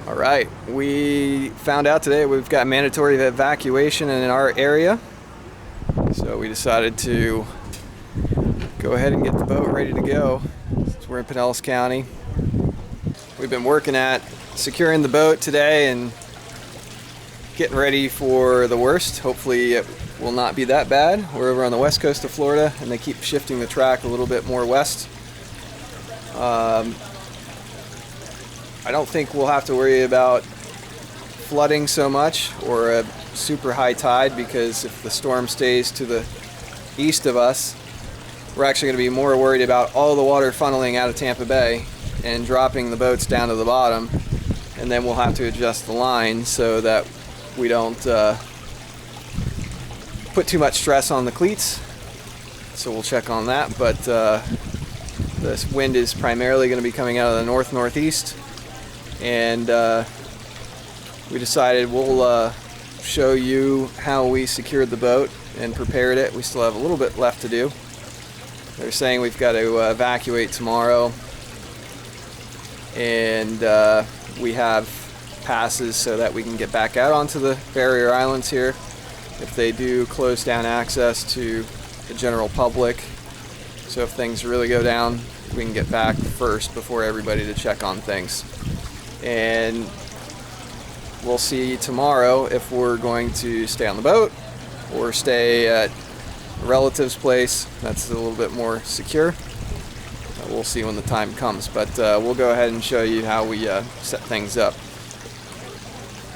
All right, we found out today we've got mandatory evacuation in our area, so we decided to go ahead and get the boat ready to go. So we're in Pinellas County. We've been working at securing the boat today and getting ready for the worst. Hopefully it will not be that bad. We're over on the west coast of Florida and they keep shifting the track a little bit more west. I don't think we'll have to worry about flooding so much or a super high tide, because if the storm stays to the east of us, we're actually going to be more worried about all the water funneling out of Tampa Bay and dropping the boats down to the bottom, and then we'll have to adjust the line so that we don't put too much stress on the cleats. So we'll check on that, but this wind is primarily going to be coming out of the north-northeast. And we decided we'll show you how we secured the boat and prepared it. We still have a little bit left to do. They're saying we've got to evacuate tomorrow, and we have passes so that we can get back out onto the barrier islands here if they do close down access to the general public. So if things really go down, we can get back first before everybody to check on things. And we'll see tomorrow if we're going to stay on the boat or stay at a relative's place that's a little bit more secure. We'll see when the time comes, but we'll go ahead and show you how we set things up.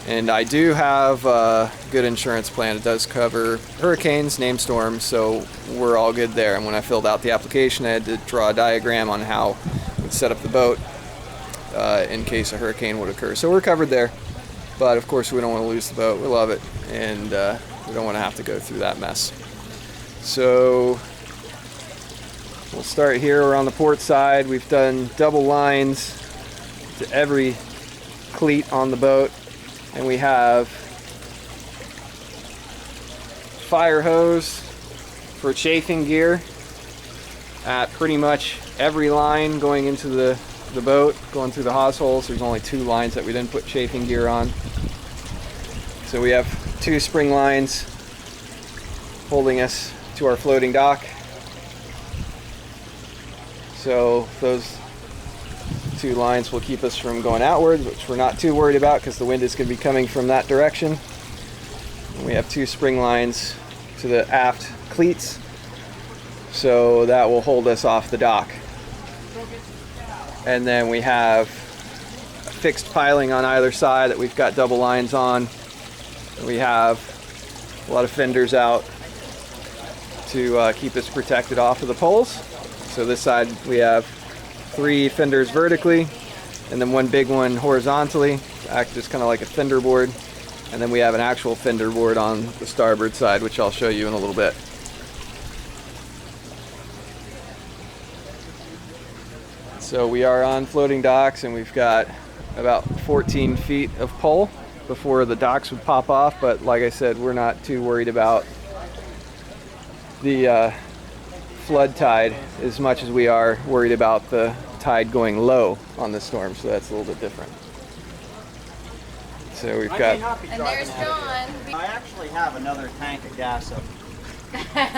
And I do have a good insurance plan. It does cover hurricanes, named storms, so we're all good there. And when I filled out the application, I had to draw a diagram on how we'd set up the boat in case a hurricane would occur. So we're covered there, but of course we don't want to lose the boat. We love it, and we don't want to have to go through that mess. So we'll start here. We're on the port side. We've done double lines to every cleat on the boat, and we have fire hose for chafing gear at pretty much every line going into the boat, going through the hawse holes. There's only 2 lines that we didn't put chafing gear on. So we have 2 spring lines holding us to our floating dock. So those 2 lines will keep us from going outwards, which we're not too worried about because the wind is going to be coming from that direction. And we have 2 spring lines to the aft cleats, so that will hold us off the dock. And then we have a fixed piling on either side that we've got double lines on. We have a lot of fenders out to keep us protected off of the poles. So this side we have 3 fenders vertically and then 1 big one horizontally to act as kind of like a fender board. And then we have an actual fender board on the starboard side, which I'll show you in a little bit. So we are on floating docks, and we've got about 14 feet of pole before the docks would pop off, but like I said, we're not too worried about the flood tide as much as we are worried about the tide going low on the storm, so that's a little bit different. So we've got... And there's John. I actually have another tank of gas up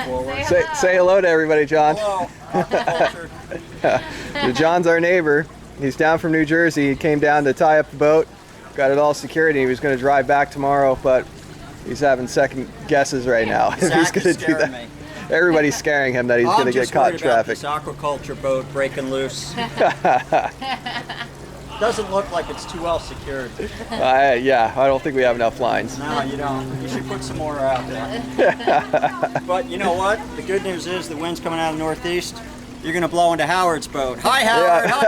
forward. Say hello to everybody, John. Hello, Aqua-Cultured. John's our neighbor. He's down from New Jersey. He came down to tie up the boat, got it all secured, and he was going to drive back tomorrow, but he's having second guesses right now. If he's going to do that. Me. Everybody's scaring him that he's going to get caught in traffic. This aquaculture boat breaking loose. Doesn't look like it's too well secured. Yeah, I don't think we have enough lines. No, you don't. You should put some more out there. But you know what? The good news is the wind's coming out of the northeast. You're going to blow into Howard's boat. Hi, Howard. Yeah.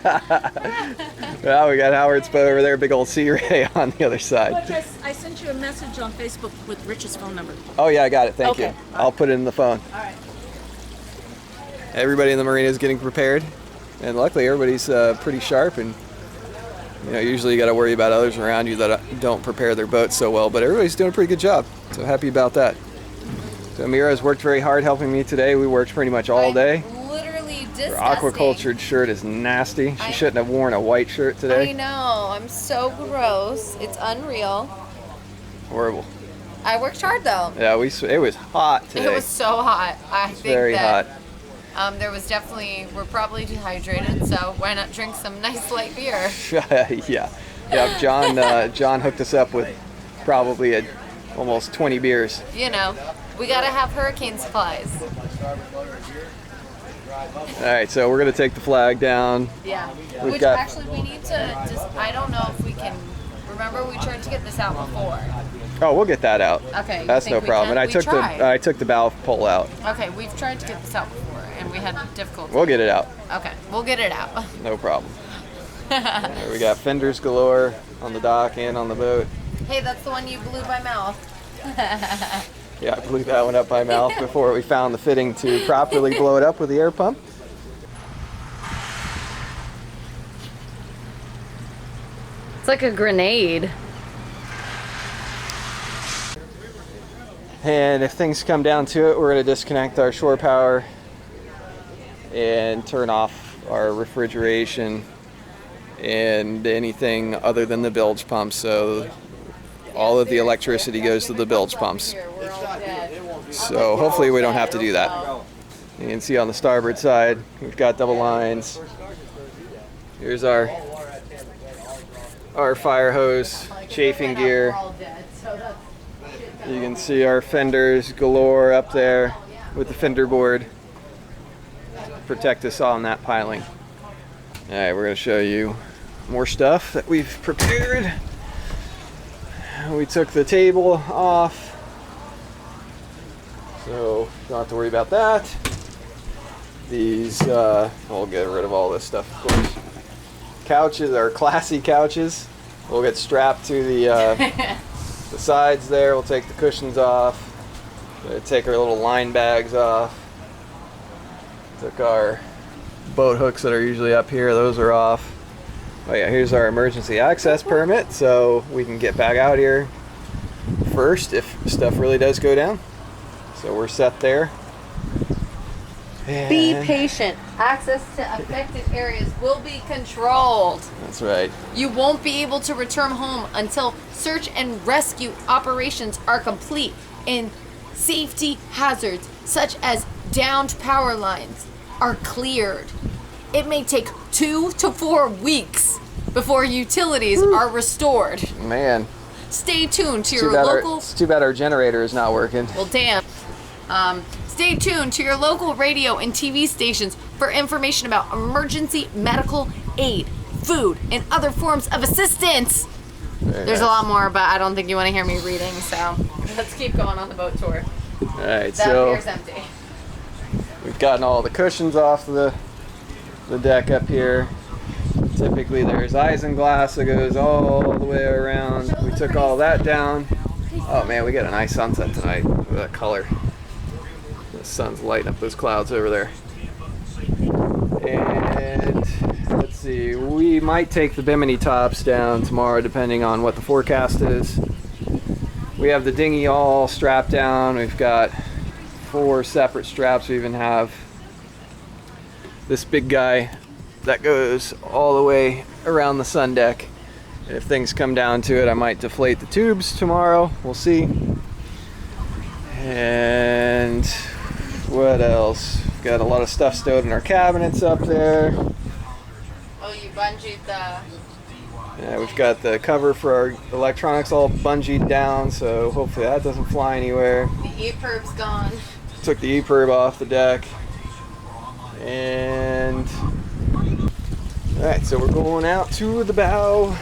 Hi, Marco. Well, we got Howard's boat over there, big old Sea Ray on the other side. Look, I sent you a message on Facebook with Rich's phone number. Oh yeah, I got it. Thank Okay. you. I'll put it in the phone. All right. Everybody in the marina is getting prepared, and luckily everybody's pretty sharp. And you know, usually you got to worry about others around you that don't prepare their boats so well, but everybody's doing a pretty good job. So happy about that. So Amira has worked very hard helping me today. We worked pretty much all day. I literally Disgusting. Her Aqua-Cultured shirt is nasty. She shouldn't have worn a white shirt today. I know. I'm so gross. It's unreal. Horrible. I worked hard though. Yeah, it was hot today. It was so hot. I think very that hot. There was definitely, we're probably dehydrated, so why not drink some nice light beer? Yeah. John hooked us up with probably almost 20 beers. You know, we gotta have hurricane supplies. All right, so we're gonna take the flag down. Yeah. We've got- actually we need to just, I don't know if we can, remember we tried to get this out before. Oh, we'll get that out. Okay, you That's think no we problem. can? And I took the valve pole out. Okay, we've tried to get this out before and we had difficulty. We'll get it out. Okay, we'll get it out. No problem. There we got fenders galore on the dock and on the boat. Hey, that's the one you blew by mouth. Yeah, I blew that one up by mouth before we found the fitting to properly blow it up with the air pump. It's like a grenade. And if things come down to it, we're going to disconnect our shore power and turn off our refrigeration and anything other than the bilge pumps. So all of the electricity goes to the bilge pumps. So hopefully we don't have to do that. You can see on the starboard side, we've got double lines. Here's our fire hose, chafing gear. You can see our fenders galore up there with the fender board. Protect us on that piling. All right, we're going to show you more stuff that we've prepared. We took the table off, so don't have to worry about that. These, we'll get rid of all this stuff, of course. Couches are classy couches. We'll get strapped to the sides there. We'll take the cushions off. Take our little line bags off. Took our boat hooks that are usually up here. Those are off. Oh yeah, here's our emergency access permit, so we can get back out here first if stuff really does go down. So we're set there. Be patient. Access to affected areas will be controlled. That's right. You won't be able to return home until search and rescue operations are complete and safety hazards such as downed power lines are cleared. It may take 2 to 4 weeks before utilities are restored. Man. Stay tuned to your local... It's too bad our generator is not working. Well, damn. Stay tuned to your local radio and TV stations for information about emergency medical aid, food, and other forms of assistance. There's a lot more, but I don't think you want to hear me reading, so let's keep going on the boat tour. All right, That so beer's empty. we've gotten all the cushions off the deck up here. Typically there's isinglass that goes all the way around. We took all that down. Oh man, we got a nice sunset tonight. Look at that color. The sun's lighting up those clouds over there. And let's see, we might take the bimini tops down tomorrow depending on what the forecast is. We have the dinghy all strapped down. We've got 4 separate straps. We even have this big guy that goes all the way around the sun deck. And if things come down to it, I might deflate the tubes tomorrow. We'll see. And what else? We've got a lot of stuff stowed in our cabinets up there. Oh, you bungeed the... Yeah, we've got the cover for our electronics all bungeed down, so hopefully that doesn't fly anywhere. The E-Perb's gone. Took the E-Perb off the deck. And alright, so we're going out to the bow.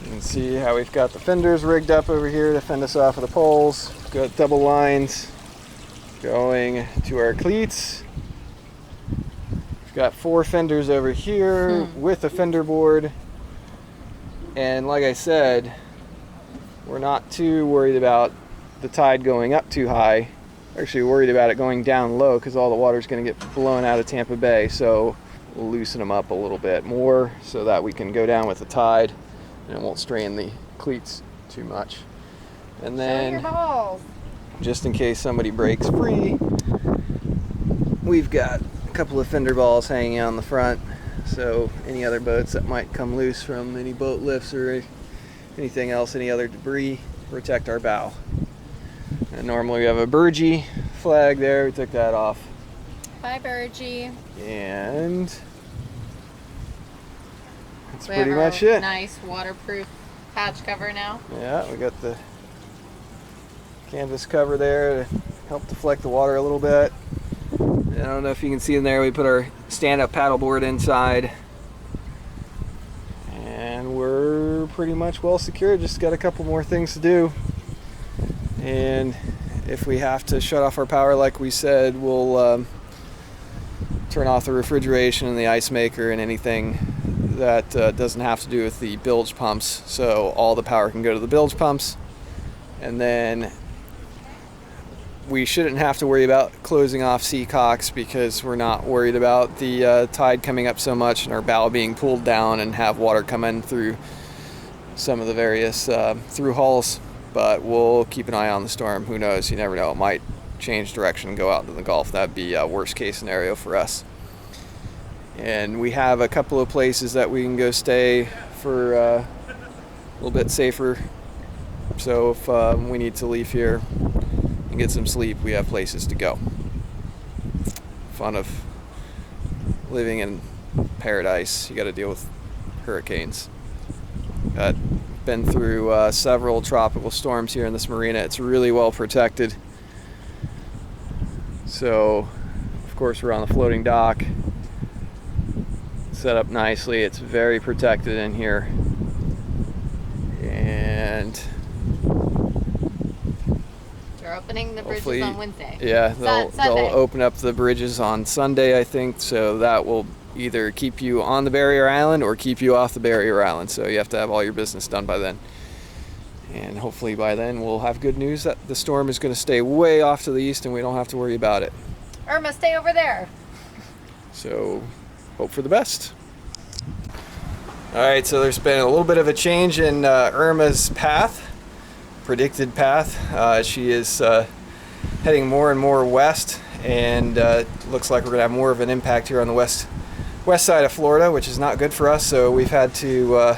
You can see how we've got the fenders rigged up over here to fend us off of the poles. We've got double lines going to our cleats. We've got 4 fenders over here with a fender board. And like I said, we're not too worried about the tide going up too high. Actually worried about it going down low because all the water's going to get blown out of Tampa Bay. So we'll loosen them up a little bit more so that we can go down with the tide and it won't strain the cleats too much. And then, Show your balls. just in case somebody breaks free, we've got a couple of fender balls hanging on the front, so any other boats that might come loose from any boat lifts or anything else, any other debris, protect our bow. And normally we have a Burgee flag there, we took that off. Bye, Burgee. And that's We pretty have our much it. Nice waterproof hatch cover now. Yeah, we got the canvas cover there to help deflect the water a little bit. And I don't know if you can see in there, we put our stand-up paddleboard inside. And we're pretty much well secured, just got a couple more things to do. And if we have to shut off our power like we said, we'll turn off the refrigeration and the ice maker and anything that doesn't have to do with the bilge pumps, so all the power can go to the bilge pumps. And then we shouldn't have to worry about closing off seacocks because we're not worried about the tide coming up so much and our bow being pulled down and have water come in through some of the various through hulls. But we'll keep an eye on the storm. Who knows? You never know. It might change direction and go out into the Gulf. That'd be a worst case scenario for us. And we have a couple of places that we can go stay for a little bit safer. So if we need to leave here and get some sleep, we have places to go. Fun of living in paradise. You got to deal with hurricanes. Been through several tropical storms here in this marina. It's really well protected. So, of course, we're on the floating dock. Set up nicely. It's very protected in here. And They're opening the bridges on Wednesday. Yeah, they'll Sunday. open up the bridges on Sunday, I think. So that will either keep you on the barrier island or keep you off the barrier island. So you have to have all your business done by then. And hopefully by then we'll have good news that the storm is going to stay way off to the east and we don't have to worry about it. Irma, stay over there. So hope for the best. All right, so there's been a little bit of a change in Irma's path, predicted path. She is heading more and more west, and looks like we're going to have more of an impact here on the west side of Florida, which is not good for us. So we've had to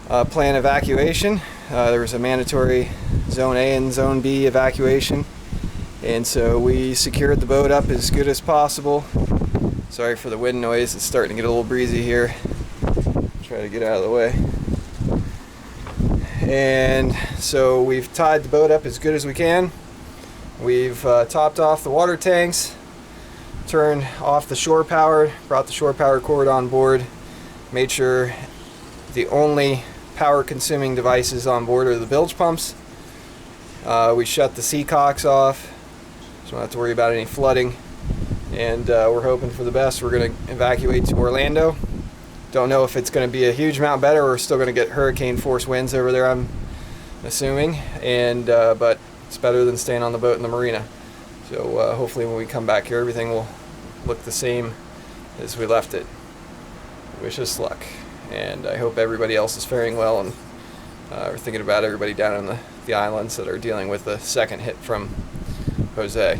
plan evacuation. There was a mandatory Zone A and Zone B evacuation, and so we secured the boat up as good as possible. Sorry for the wind noise, it's starting to get a little breezy here. Try to get out of the way. And so we've tied the boat up as good as we can. We've topped off the water tanks, turned off the shore power, brought the shore power cord on board, made sure the only power consuming devices on board are the bilge pumps. We shut the seacocks off, so we don't have to worry about any flooding. And we're hoping for the best. We're going to evacuate to Orlando. Don't know if it's going to be a huge amount better. We're still going to get hurricane force winds over there, I'm assuming. And but it's better than staying on the boat in the marina. So hopefully when we come back here, everything will look the same as we left it. Wish us luck. And I hope everybody else is faring well. And we're thinking about everybody down on the islands that are dealing with the second hit from Jose.